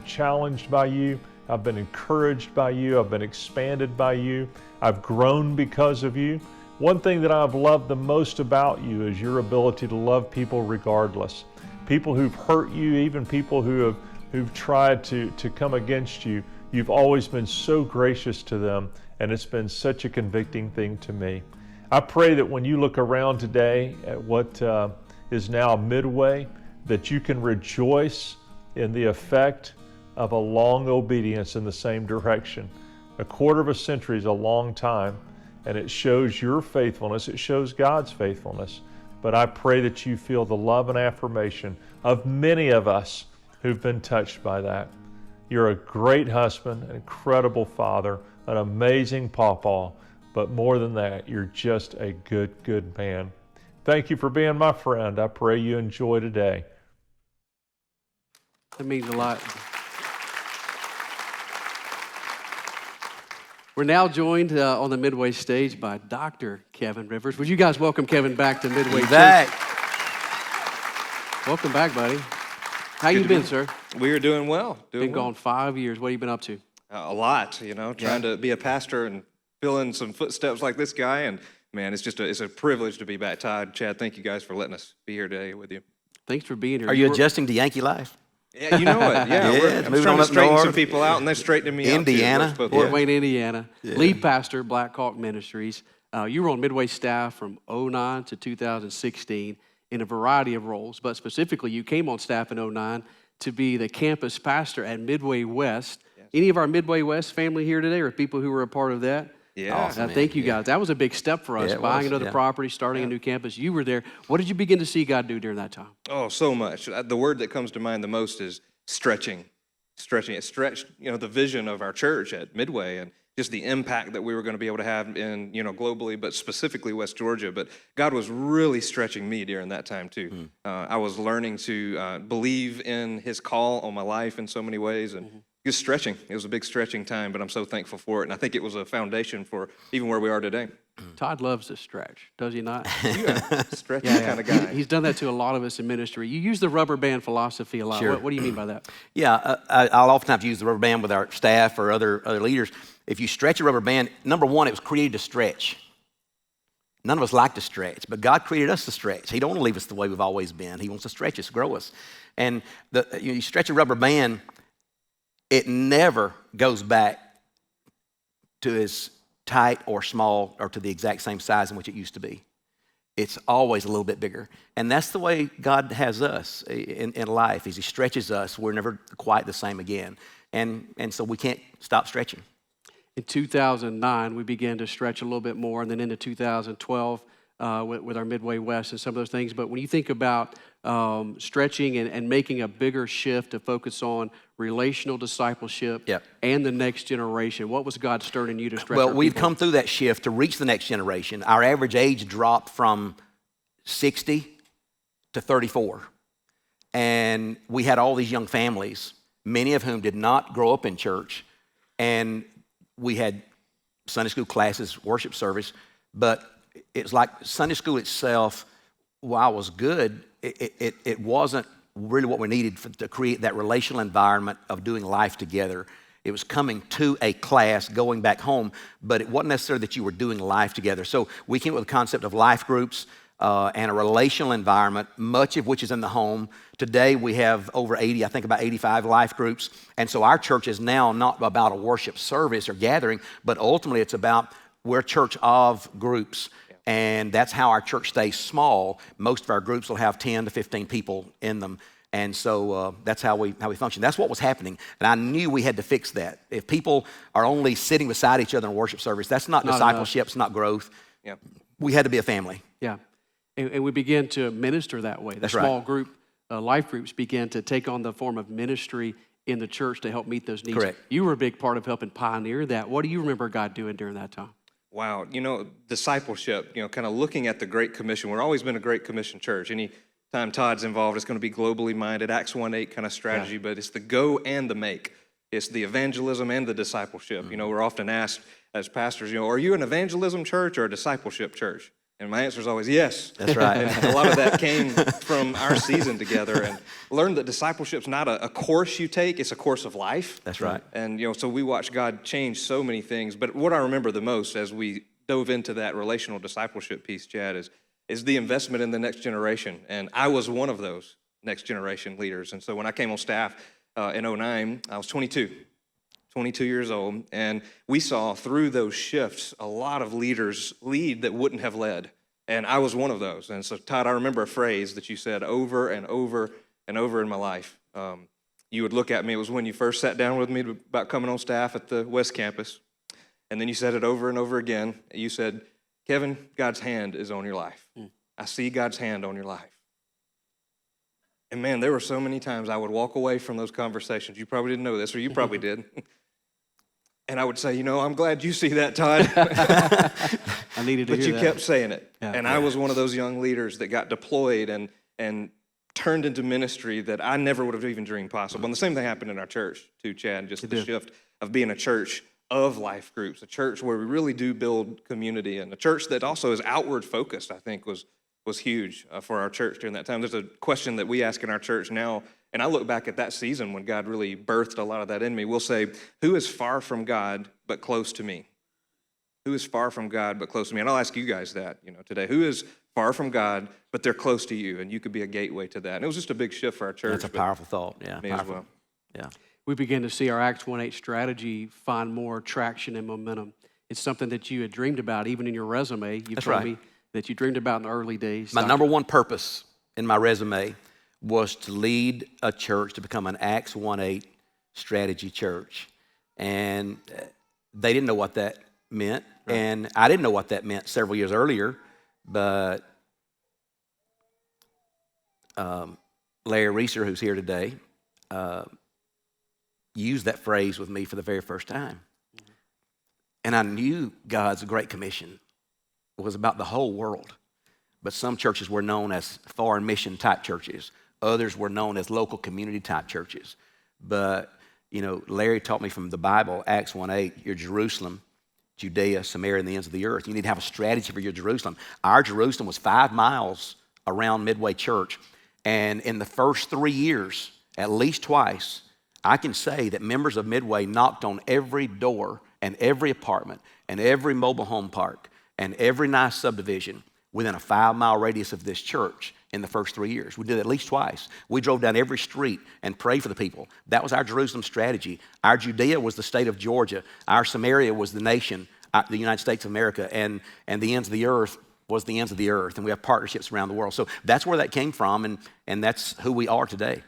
challenged by you. I've been encouraged by you. I've been expanded by you. I've grown because of you. One thing that I've loved the most about you is your ability to love people regardless. People who've hurt you, even people who've tried to come against you, you've always been so gracious to them, and it's been such a convicting thing to me. I pray that when you look around today at what is now Midway, that you can rejoice in the effect of a long obedience in the same direction. A quarter of a century is a long time, and it shows your faithfulness, it shows God's faithfulness. but I pray that you feel the love and affirmation of many of us who've been touched by that. You're a great husband, an incredible father, an amazing pawpaw, but more than that, you're just a good, good man. Thank you for being my friend. I pray you enjoy today. That means a lot. We're now joined on the Midway stage by Dr. Kevin Rivers. Would you guys welcome Kevin back to Midway Church? Back. Welcome back, buddy. How you been, sir? We are doing well. Been gone 5 years. What have you been up to? A lot, trying to be a pastor and fill in some footsteps like this guy. And man, it's a privilege to be back. Todd, Chad, thank you guys for letting us be here today with you. Thanks for being here. Are you adjusting to Yankee life? Yeah, you know it. Yeah, I'm moving trying on to up straighten north. some people out, and they're straightening me Indiana. out too. Both Fort ways. Wayne, Indiana. Lead pastor, Black Hawk Ministries. You were on Midway staff from 2009 to 2016 in a variety of roles, but specifically you came on staff in 2009 to be the campus pastor at Midway West. Yes. Any of our Midway West family here today or people who were a part of that? Yeah. Awesome, Thank you guys. That was a big step for us, buying another property, starting a new campus. You were there. What did you begin to see God do during that time? Oh, so much. The word that comes to mind the most is stretching. Stretching. It stretched, the vision of our church at Midway and just the impact that we were going to be able to have in, globally, but specifically West Georgia. But God was really stretching me during that time too. I was learning to believe in His call on my life in so many ways, and just stretching. It was a big stretching time, but I'm so thankful for it, and I think it was a foundation for even where we are today. Todd loves to stretch, does he not? Stretching kind of guy. He's done that to a lot of us in ministry. You use the rubber band philosophy a lot. Sure. What do you mean by that? Yeah, I'll oftentimes use the rubber band with our staff or other leaders. If you stretch a rubber band, number one, it was created to stretch. None of us like to stretch, but God created us to stretch. He don't want to leave us the way we've always been. He wants to stretch us, grow us. And you stretch a rubber band, it never goes back to as tight or small or to the exact same size in which it used to be. It's always a little bit bigger. And that's the way God has us in life. As He stretches us, we're never quite the same again. And so we can't stop stretching. In 2009, we began to stretch a little bit more, and then into 2012 with our Midway West and some of those things. But when you think about stretching and making a bigger shift to focus on relational discipleship and the next generation, what was God stirring you to stretch? Well, we've come through that shift to reach the next generation. Our average age dropped from 60 to 34. And we had all these young families, many of whom did not grow up in church. And we had Sunday school classes, worship service, but it's like Sunday school itself, while it was good, it wasn't really what we needed to create that relational environment of doing life together. It was coming to a class, going back home, but it wasn't necessarily that you were doing life together. So we came up with the concept of life groups and a relational environment, much of which is in the home. Today we have over 80, I think about 85 life groups. And so our church is now not about a worship service or gathering, but ultimately it's about we're a church of groups. And that's how our church stays small. Most of our groups will have 10 to 15 people in them. And so that's how we function. That's what was happening. And I knew we had to fix that. If people are only sitting beside each other in worship service, that's not discipleship, it's not growth. Yeah. We had to be a family. Yeah. And we began to minister that way. The That's small right. group, life groups began to take on the form of ministry in the church to help meet those needs. Correct. You were a big part of helping pioneer that. What do you remember God doing during that time? Wow, discipleship, kind of looking at the Great Commission. We've always been a Great Commission church. Anytime Todd's involved, it's going to be globally minded, Acts 1:8 kind of strategy, but it's the go and the make. It's the evangelism and the discipleship. We're often asked as pastors, are you an evangelism church or a discipleship church? And my answer is always yes. That's right. And a lot of that came from our season together, and learned that discipleship's not a course you take, it's a course of life. That's right. And so we watched God change so many things. But what I remember the most as we dove into that relational discipleship piece, Chad, is the investment in the next generation. And I was one of those next generation leaders. And so when I came on staff in 2009, I was 22 years old, and we saw through those shifts a lot of leaders lead that wouldn't have led, and I was one of those. And so, Todd, I remember a phrase that you said over and over and over in my life. You would look at me, it was when you first sat down with me about coming on staff at the West Campus, and then you said it over and over again. You said, Kevin, God's hand is on your life. I see God's hand on your life. And man, there were so many times I would walk away from those conversations. You probably didn't know this, or you probably did. And I would say, I'm glad you see that, Todd. I needed to But hear you that. kept saying it. Yeah. And I was one of those young leaders that got deployed and turned into ministry that I never would have even dreamed possible. And the same thing happened in our church too, Chad, just the shift of being a church of life groups, a church where we really do build community, and a church that also is outward focused, I think was huge for our church during that time. There's a question that we ask in our church now, and I look back at that season when God really birthed a lot of that in me. We'll say, who is far from God but close to me? Who is far from God but close to me? And I'll ask you guys that, today. Who is far from God but they're close to you? And you could be a gateway to that. And it was just a big shift for our church. That's a powerful thought. Yeah, me powerful. as well. Yeah. We begin to see our Acts 1:8 strategy find more traction and momentum. It's something that you had dreamed about, even in your resume. You That's told right. me that you dreamed about in the early days. My number one purpose in my resume was to lead a church to become an Acts 1:8 strategy church. And they didn't know what that meant. Right. And I didn't know what that meant several years earlier, but Larry Reeser, who's here today, used that phrase with me for the very first time. Mm-hmm. And I knew God's Great Commission was about the whole world. But some churches were known as foreign mission type churches. Others were known as local community type churches. But, Larry taught me from the Bible, Acts 1:8, you're Jerusalem, Judea, Samaria, and the ends of the earth. You need to have a strategy for your Jerusalem. Our Jerusalem was 5 miles around Midway Church. And in the first 3 years, at least twice, I can say that members of Midway knocked on every door and every apartment and every mobile home park and every nice subdivision within a 5-mile radius of this church in the first 3 years. We did it at least twice. We drove down every street and prayed for the people. That was our Jerusalem strategy. Our Judea was the state of Georgia. Our Samaria was the nation, the United States of America, and the ends of the earth was the ends of the earth, and we have partnerships around the world. So that's where that came from, and that's who we are today.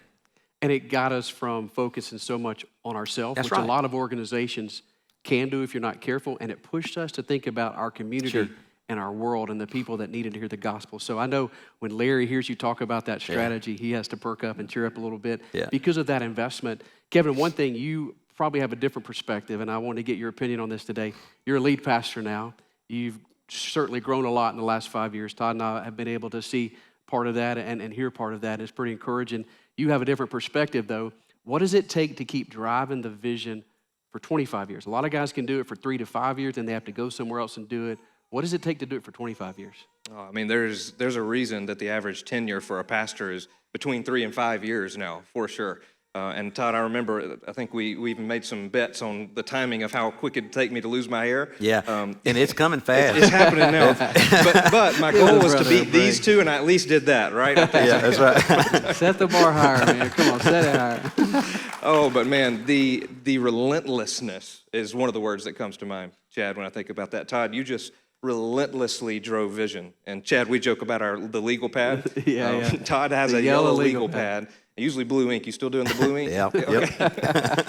And it got us from focusing so much on ourselves, That's which right. a lot of organizations can do if you're not careful, and it pushed us to think about our community Sure. and our world and the people that needed to hear the gospel. So I know when Larry hears you talk about that strategy, he has to perk up and cheer up a little bit because of that investment. Kevin, one thing, you probably have a different perspective, and I want to get your opinion on this today. You're a lead pastor now. You've certainly grown a lot in the last 5 years. Todd and I have been able to see part of that and hear part of that. It's pretty encouraging. You have a different perspective, though. What does it take to keep driving the vision for 25 years? A lot of guys can do it for 3 to 5 years, and they have to go somewhere else and do it. What does it take to do it for 25 years? Oh, I mean, there's a reason that the average tenure for a pastor is between 3 and 5 years now, for sure. And Todd, I remember, I think we even made some bets on the timing of how quick it'd take me to lose my hair. Yeah, and it's coming fast. It's happening now. But my goal was to beat these two, and I at least did that, right? Yeah, that's right. Set the bar higher, man. Come on, set it higher. Oh, but man, the relentlessness is one of the words that comes to mind, Chad, when I think about that. Todd, you just relentlessly drove vision. And Chad, we joke about the legal pad. Yeah. Todd has a yellow legal pad. Usually blue ink. You still doing the blue ink? Yeah. Okay.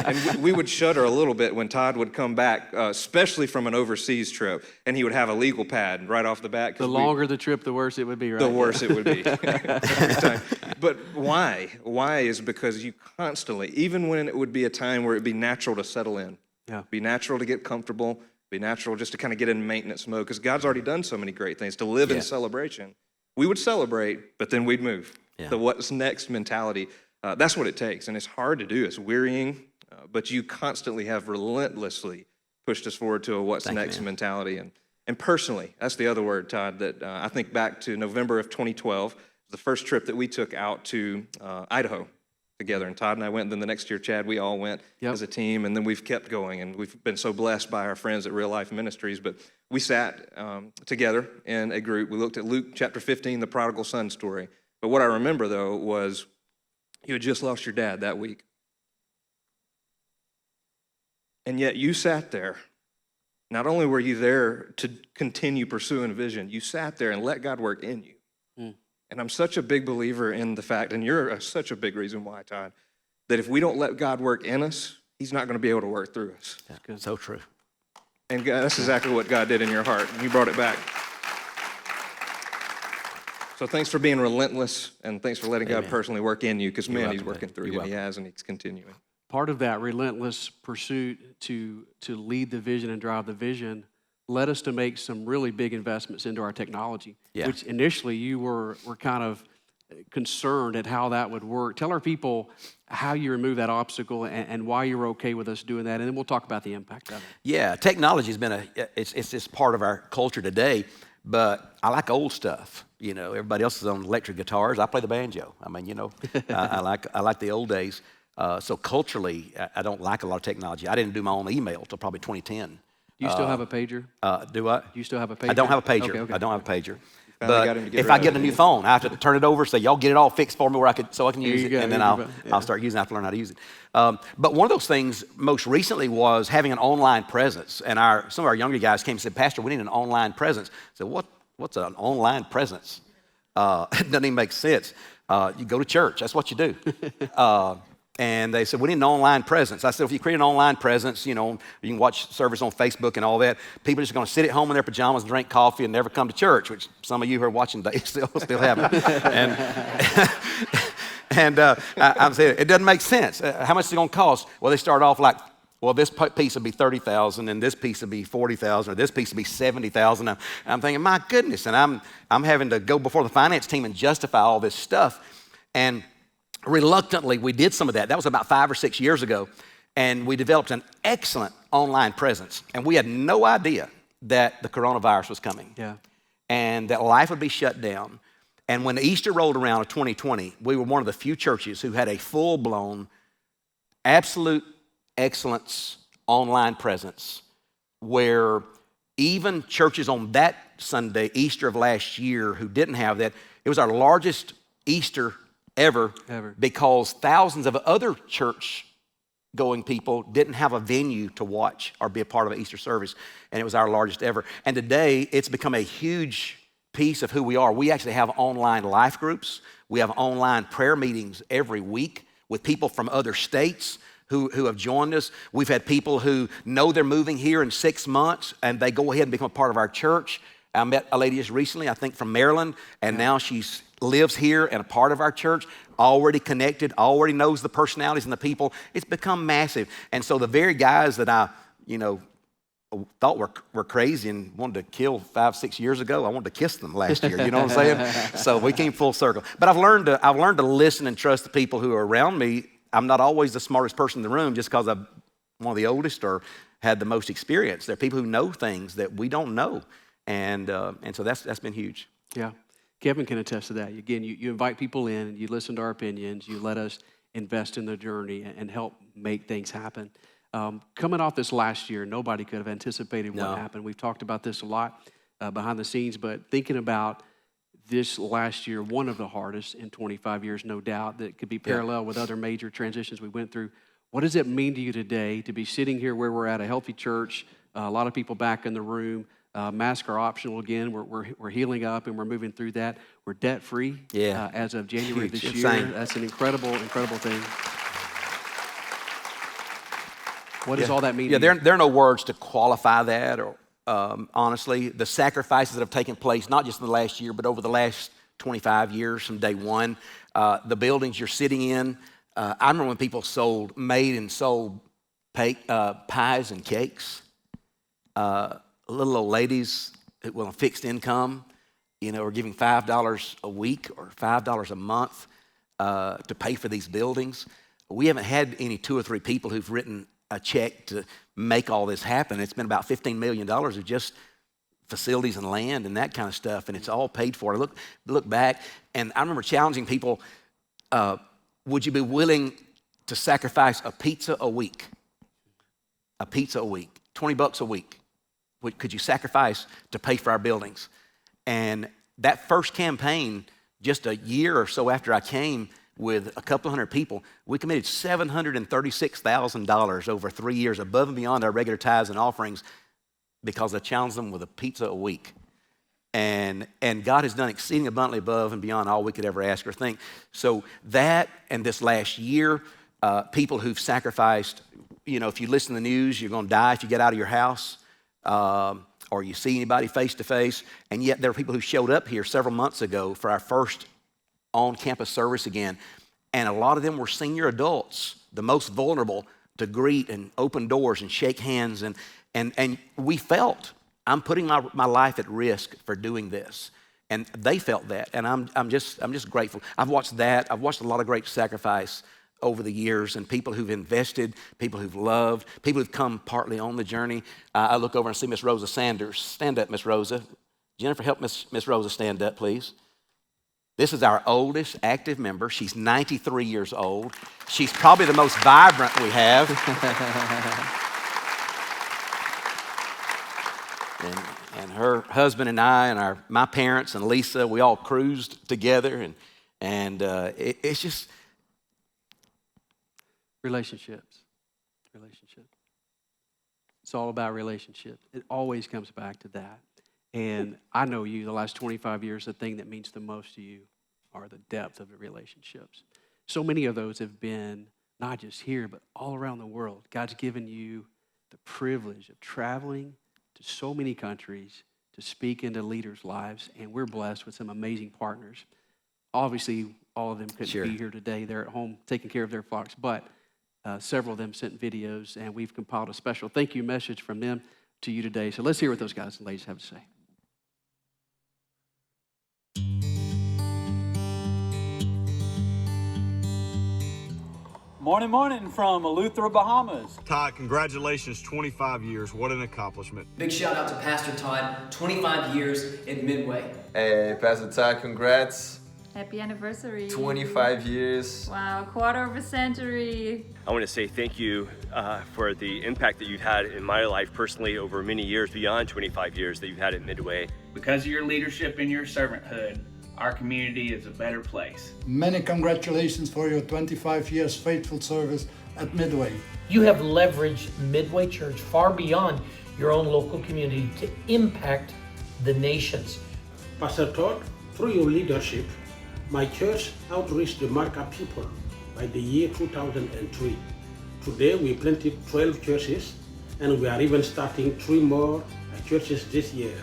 And we would shudder a little bit when Todd would come back, especially from an overseas trip, and he would have a legal pad right off the bat. The longer the trip, the worse it would be, right? The worse it would be every time. But why? Why is because you constantly, even when it would be a time where it'd be natural to settle in, be natural to get comfortable, be natural just to kind of get in maintenance mode, because God's already done so many great things, to live in celebration. We would celebrate, but then we'd move. The what's next mentality, that's what it takes. And it's hard to do. It's wearying, but you constantly have relentlessly pushed us forward to a what's next mentality. And personally, that's the other word, Todd, that I think back to November of 2012, the first trip that we took out to Idaho together. And Todd and I went, and then the next year, Chad, we all went as a team, and then we've kept going. And we've been so blessed by our friends at Real Life Ministries. But we sat together in a group. We looked at Luke chapter 15, the prodigal son story. But what I remember, though, was you had just lost your dad that week. And yet you sat there. Not only were you there to continue pursuing vision, you sat there and let God work in you. And I'm such a big believer in the fact, and you're such a big reason why, Todd, that if we don't let God work in us, he's not going to be able to work through us. That's good. So true. And God, that's exactly what God did in your heart. You brought it back. So thanks for being relentless, and thanks for letting God Amen. personally work in you, because man, welcome, he's working man. through You're you, and he welcome. has, and he's continuing. Part of that relentless pursuit to lead the vision and drive the vision led us to make some really big investments into our technology, Yeah. which initially you were kind of concerned at how that would work. Tell our people how you remove that obstacle and why you're okay with us doing that, and then we'll talk about the impact of it. Yeah, technology has been it's just part of our culture today, but I like old stuff. You know, everybody else is on electric guitars. I play the banjo. I mean, you know, I like the old days. So culturally, I don't like a lot of technology. I didn't do my own email till probably 2010. Do you still have a pager? Do I? Do you still have a pager? I don't have a pager. Okay. I don't have a pager. Finally got him But to get if rid I of get it. a new phone, I have to turn it over, say, y'all get it all fixed for me where I can There use you it, go. and then There you go. I'll start using it. I have to learn how to use it. But one of those things most recently was having an online presence. And some of our younger guys came and said, Pastor, we need an online presence. I said, what's an online presence? It doesn't even make sense. You go to church. That's what you do. And they said, we need an online presence. I said, if you create an online presence, you know, you can watch service on Facebook and all that. People are just going to sit at home in their pajamas and drink coffee and never come to church, which some of you who are watching today still haven't. I'm saying, it doesn't make sense. How much is it going to cost? Well, they start off like, well, this piece would be $30,000, and this piece would be $40,000, or this piece would be $70,000. I'm thinking, my goodness, and I'm having to go before the finance team and justify all this stuff. And reluctantly, we did some of that. That was about 5 or 6 years ago, and we developed an excellent online presence. And we had no idea that the coronavirus was coming, and that life would be shut down. And when Easter rolled around of 2020, we were one of the few churches who had a full-blown, absolute excellence online presence, where even churches on that Sunday, Easter of last year, who didn't have that, it was our largest Easter ever. Because thousands of other church-going people didn't have a venue to watch or be a part of an Easter service, and it was our largest ever. And today, it's become a huge piece of who we are. We actually have online life groups. We have online prayer meetings every week with people from other states who have joined us. We've had people who know they're moving here in 6 months, and they go ahead and become a part of our church. I met a lady just recently, I think from Maryland, and now she lives here and a part of our church, already connected, already knows the personalities and the people. It's become massive. And so the very guys that I, thought were crazy and wanted to kill 5, 6 years ago, I wanted to kiss them last year, you know what I'm saying? So we came full circle. But I've learned to listen and trust the people who are around me. I'm not always the smartest person in the room just because I'm one of the oldest or had the most experience. There are people who know things that we don't know. And so that's been huge. Yeah. Kevin can attest to that. Again, you invite people in, you listen to our opinions, you let us invest in the journey and help make things happen. Coming off this last year, nobody could have anticipated what happened. We've talked about this a lot behind the scenes, but thinking about this last year, one of the hardest in 25 years, no doubt, that could be parallel with other major transitions we went through. What does it mean to you today to be sitting here where we're at, a healthy church, a lot of people back in the room, masks are optional again. We're healing up and we're moving through that. We're debt free as of January Huge. this Insane. year. That's an incredible thing. What does all that mean? Yeah, to you? there are no words to qualify that. Or honestly, the sacrifices that have taken place, not just in the last year, but over the last 25 years from day one. The buildings you're sitting in. I remember when people made and sold pies and cakes. Little old ladies with a fixed income, are giving $5 a week or $5 a month to pay for these buildings. We haven't had any 2 or 3 people who've written a check to make all this happen. It's been about $15 million of just facilities and land and that kind of stuff, and it's all paid for. I look back, and I remember challenging people, would you be willing to sacrifice a pizza a week? A pizza a week, $20 a week. Could you sacrifice to pay for our buildings? And that first campaign, just a year or so after I came with a couple hundred people, we committed $736,000 over 3 years above and beyond our regular tithes and offerings because I challenged them with a pizza a week. And God has done exceeding abundantly above and beyond all we could ever ask or think. So that and this last year, people who've sacrificed, if you listen to the news, you're going to die if you get out of your house. or you see anybody face to face. And yet there are people who showed up here several months ago for our first on-campus service again. And a lot of them were senior adults, the most vulnerable, to greet and open doors and shake hands. And we felt, I'm putting my life at risk for doing this. And they felt that, and I'm just grateful. I've watched that. I've watched a lot of great sacrifice over the years, and people who've invested, people who've loved, people who've come partly on the journey. I look over and see Miss Rosa Sanders. Stand up, Miss Rosa. Jennifer, help Miss Rosa stand up, please. This is our oldest active member. She's 93 years old. She's probably the most vibrant we have. And her husband and I and my parents and Lisa, we all cruised together, and it's just Relationships. It's all about relationships. It always comes back to that. And I know you, the last 25 years, the thing that means the most to you are the depth of the relationships. So many of those have been not just here, but all around the world. God's given you the privilege of traveling to so many countries to speak into leaders' lives, and we're blessed with some amazing partners. Obviously, all of them couldn't be here today. They're at home taking care of their flocks, but several of them sent videos, and we've compiled a special thank you message from them to you today. So let's hear what those guys and ladies have to say. Morning from Eleuthera, Bahamas. Todd, congratulations, 25 years. What an accomplishment. Big shout out to Pastor Todd, 25 years at Midway. Hey, Pastor Todd, congrats. Happy anniversary. 25 years. Wow, quarter of a century. I want to say thank you for the impact that you've had in my life personally over many years, beyond 25 years that you've had at Midway. Because of your leadership and your servanthood, our community is a better place. Many congratulations for your 25 years faithful service at Midway. You have leveraged Midway Church far beyond your own local community to impact the nations. Pastor Todd, through your leadership, my church outreached the Marca people by the year 2003. Today we planted 12 churches, and we are even starting 3 more churches this year.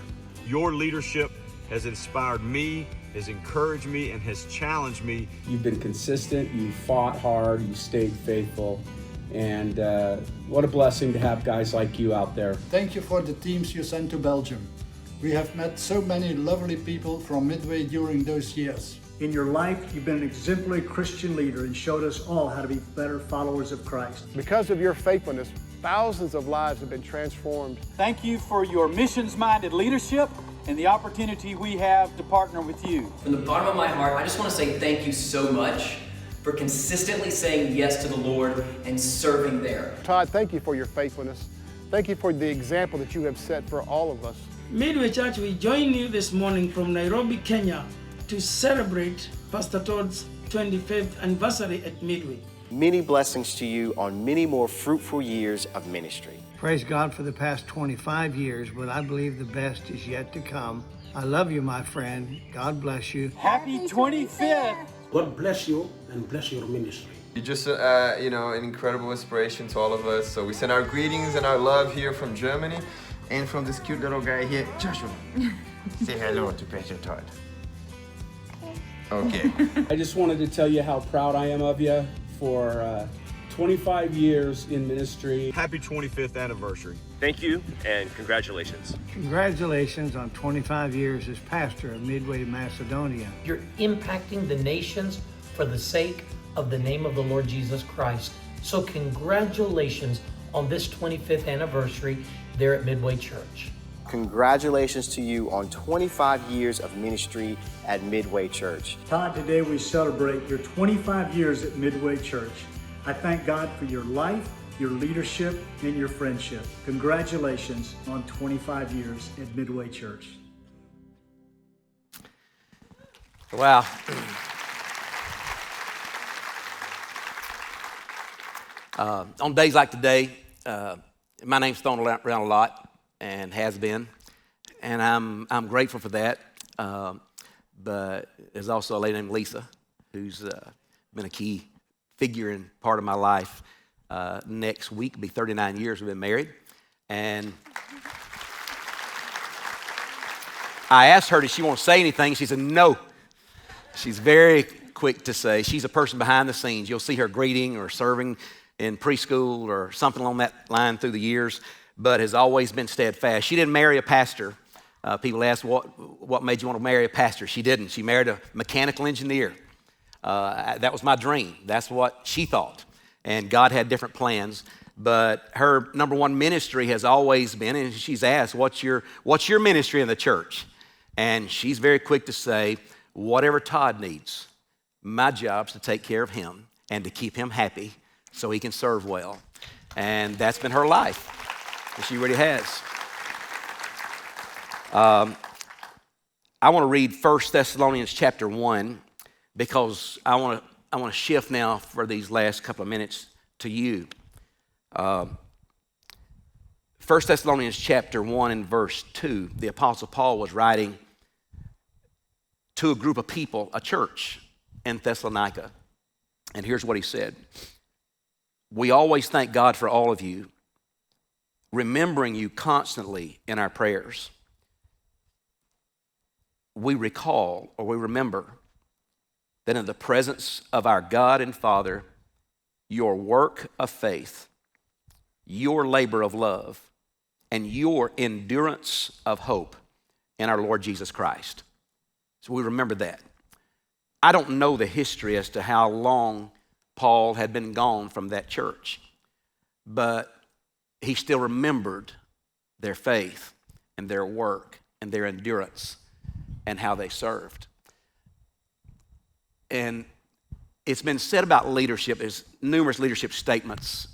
Your leadership has inspired me, has encouraged me, and has challenged me. You've been consistent, you fought hard, you stayed faithful, and what a blessing to have guys like you out there. Thank you for the teams you sent to Belgium. We have met so many lovely people from Midway during those years. In your life, you've been an exemplary Christian leader and showed us all how to be better followers of Christ. Because of your faithfulness, thousands of lives have been transformed. Thank you for your missions-minded leadership and the opportunity we have to partner with you. From the bottom of my heart, I just want to say thank you so much for consistently saying yes to the Lord and serving there. Todd, thank you for your faithfulness. Thank you for the example that you have set for all of us. Midway Church, we join you this morning from Nairobi, Kenya, to celebrate Pastor Todd's 25th anniversary at Midway. Many blessings to you on many more fruitful years of ministry. Praise God for the past 25 years, but I believe the best is yet to come. I love you, my friend. God bless you. Happy 25th. God bless you and bless your ministry. You're just, an incredible inspiration to all of us. So we send our greetings and our love here from Germany, and from this cute little guy here, Joshua. Say hello to Pastor Todd. Okay. I just wanted to tell you how proud I am of you for 25 years in ministry. Happy 25th anniversary. Thank you and congratulations. Congratulations on 25 years as pastor of Midway, Macedonia. You're impacting the nations for the sake of the name of the Lord Jesus Christ. So congratulations on this 25th anniversary there at Midway Church. Congratulations to you on 25 years of ministry at Midway Church. Todd, today we celebrate your 25 years at Midway Church. I thank God for your life, your leadership, and your friendship. Congratulations on 25 years at Midway Church. Wow. On days like today, my name's thrown around a lot and has been, and I'm grateful for that. But there's also a lady named Lisa who's been a key figure and part of my life. Next week will be 39 years we've been married, and I asked her, did she want to say anything? She said, no. She's very quick to say. She's a person behind the scenes. You'll see her greeting or serving in preschool or something along that line through the years, but has always been steadfast. She didn't marry a pastor. People ask, what made you want to marry a pastor? She didn't. She married a mechanical engineer. That was my dream. That's what she thought. And God had different plans. But her number one ministry has always been, and she's asked, what's your ministry in the church? And she's very quick to say, whatever Todd needs, my job's to take care of him and to keep him happy so he can serve well. And that's been her life. And she really has. I want to read 1 Thessalonians chapter 1 because I want to shift now for these last couple of minutes to you. 1 Thessalonians chapter 1 and verse 2, the Apostle Paul was writing to a group of people, a church in Thessalonica. And here's what he said. We always thank God for all of you, remembering you constantly in our prayers. We recall or we remember that in the presence of our God and Father, your work of faith, your labor of love, and your endurance of hope in our Lord Jesus Christ. So we remember that. I don't know the history as to how long Paul had been gone from that church, but he still remembered their faith and their work and their endurance and how they served. And it's been said about leadership, there's numerous leadership statements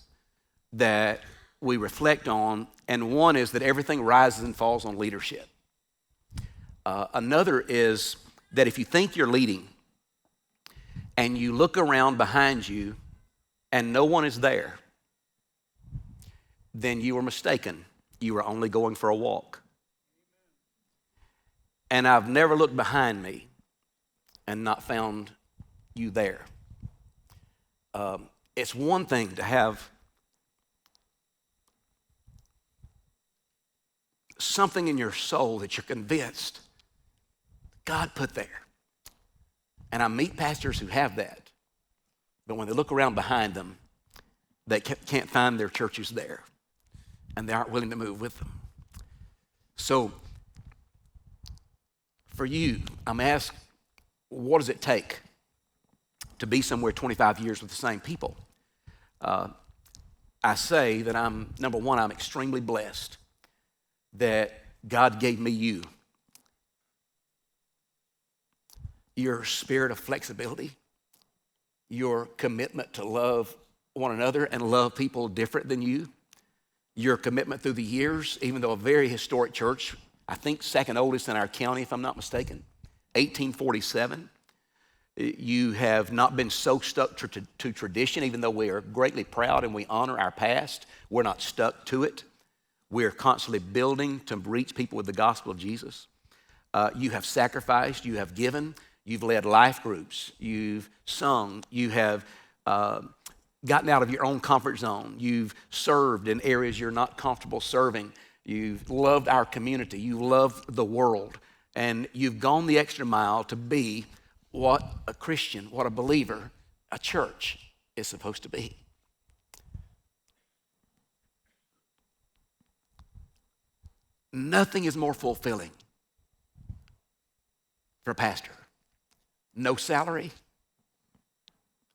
that we reflect on, and one is that everything rises and falls on leadership. Another is that if you think you're leading and you look around behind you and no one is there, then you were mistaken. You were only going for a walk. And I've never looked behind me and not found you there. It's one thing to have something in your soul that you're convinced God put there. And I meet pastors who have that, but when they look around behind them, they can't find their churches there, and they aren't willing to move with them. So, for you, I'm asked, what does it take to be somewhere 25 years with the same people? I say that number one, I'm extremely blessed that God gave me you. Your spirit of flexibility, your commitment to love one another and love people different than you, your commitment through the years, even though a very historic church, I think second oldest in our county, if I'm not mistaken, 1847. You have not been so stuck to tradition, even though we are greatly proud and we honor our past. We're not stuck to it. We're constantly building to reach people with the gospel of Jesus. You have sacrificed, you have given, you've led life groups, you've sung, you have gotten out of your own comfort zone, you've served in areas you're not comfortable serving, you've loved our community, you love the world, and you've gone the extra mile to be what a Christian, what a believer, a church is supposed to be. Nothing is more fulfilling for a pastor. No salary,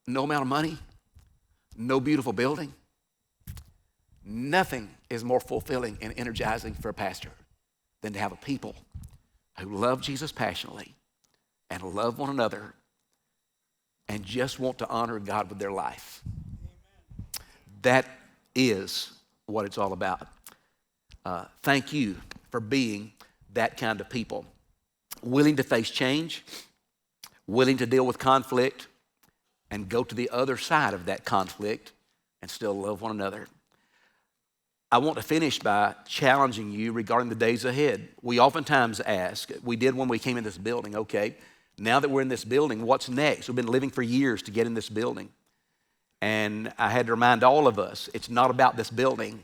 no amount of money, no beautiful building. Nothing is more fulfilling and energizing for a pastor than to have a people who love Jesus passionately and love one another and just want to honor God with their life. That is what it's all about. Thank you for being that kind of people. Willing to face change, willing to deal with conflict, and go to the other side of that conflict and still love one another. I want to finish by challenging you regarding the days ahead. We oftentimes ask, we did when we came in this building, okay, now that we're in this building, what's next? We've been living for years to get in this building. And I had to remind all of us, it's not about this building.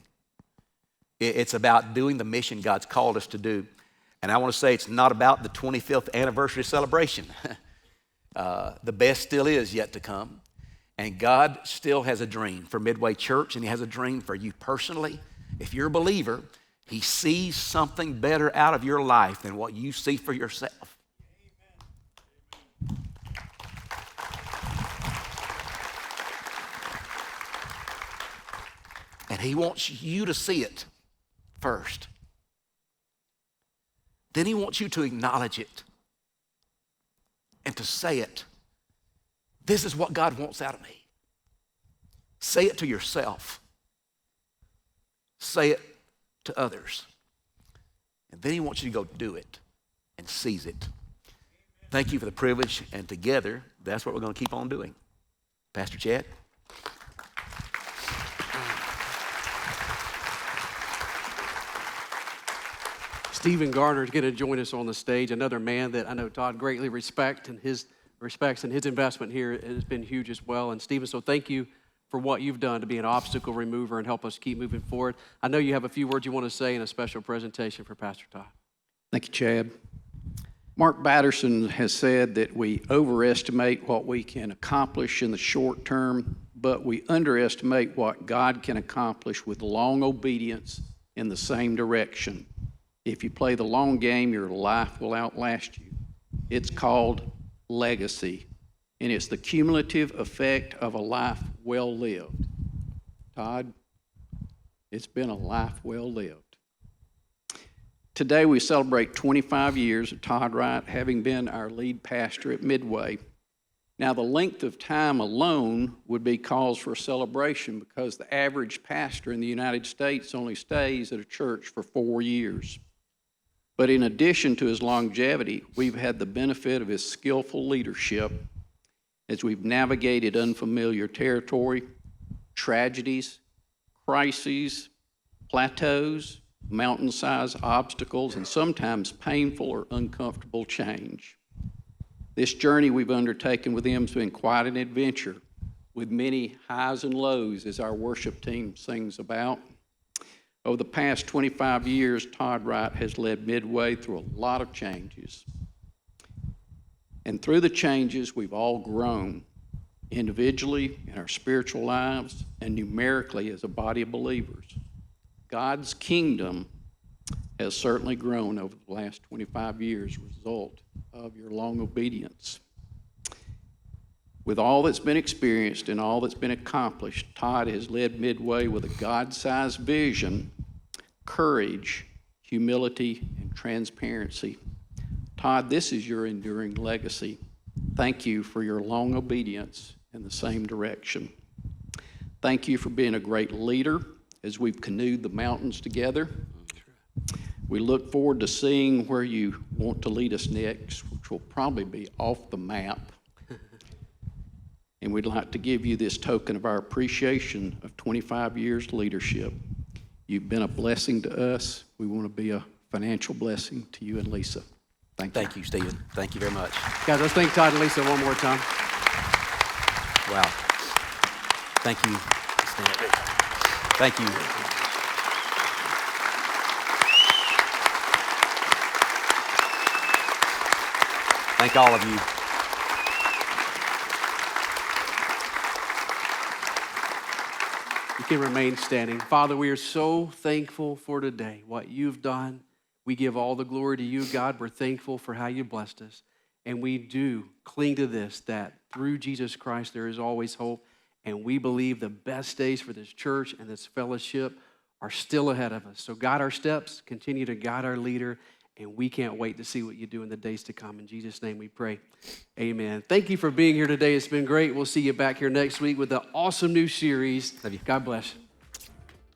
It's about doing the mission God's called us to do. And I want to say it's not about the 25th anniversary celebration. The best still is yet to come. And God still has a dream for Midway Church, and He has a dream for you personally. If you're a believer, He sees something better out of your life than what you see for yourself. And He wants you to see it first. Then He wants you to acknowledge it and to say it. This is what God wants out of me. Say it to yourself. Say it to others. And then He wants you to go do it and seize it. Thank you for the privilege, and together, that's what we're going to keep on doing. Pastor Chad? Stephen Garner is going to join us on the stage, another man that I know Todd greatly respects, and his investment here has been huge as well. And Stephen, so thank you for what you've done to be an obstacle remover and help us keep moving forward. I know you have a few words you want to say in a special presentation for Pastor Todd. Thank you, Chad. Mark Batterson has said that we overestimate what we can accomplish in the short term, but we underestimate what God can accomplish with long obedience in the same direction. If you play the long game, your life will outlast you. It's called legacy, and it's the cumulative effect of a life well lived. Todd, it's been a life well lived. Today we celebrate 25 years of Todd Wright having been our lead pastor at Midway. Now, the length of time alone would be cause for celebration because the average pastor in the United States only stays at a church for 4 years. But in addition to his longevity, we've had the benefit of his skillful leadership as we've navigated unfamiliar territory, tragedies, crises, plateaus, mountain-sized obstacles, and sometimes painful or uncomfortable change. This journey we've undertaken with him has been quite an adventure, with many highs and lows, as our worship team sings about. Over the past 25 years, Todd Wright has led Midway through a lot of changes. And through the changes, we've all grown individually in our spiritual lives and numerically as a body of believers. God's kingdom has certainly grown over the last 25 years as a result of your long obedience. With all that's been experienced and all that's been accomplished, Todd has led Midway with a God-sized vision, courage, humility, and transparency. Todd, this is your enduring legacy. Thank you for your long obedience in the same direction. Thank you for being a great leader as we've canoed the mountains together. We look forward to seeing where you want to lead us next, which will probably be off the map. And we'd like to give you this token of our appreciation of 25 years leadership. You've been a blessing to us. We want to be a financial blessing to you and Lisa. Thank you, Stephen. Thank you very much. Guys, let's thank Todd and Lisa one more time. Wow. Thank you. Thank you. Thank all of you. You can remain standing. Father, we are so thankful for today, what you've done. We give all the glory to you, God. We're thankful for how you blessed us. And we do cling to this, that through Jesus Christ there is always hope. And we believe the best days for this church and this fellowship are still ahead of us. So guide our steps, continue to guide our leader, and we can't wait to see what you do in the days to come. In Jesus' name we pray. Amen. Thank you for being here today. It's been great. We'll see you back here next week with an awesome new series. Love you. God bless.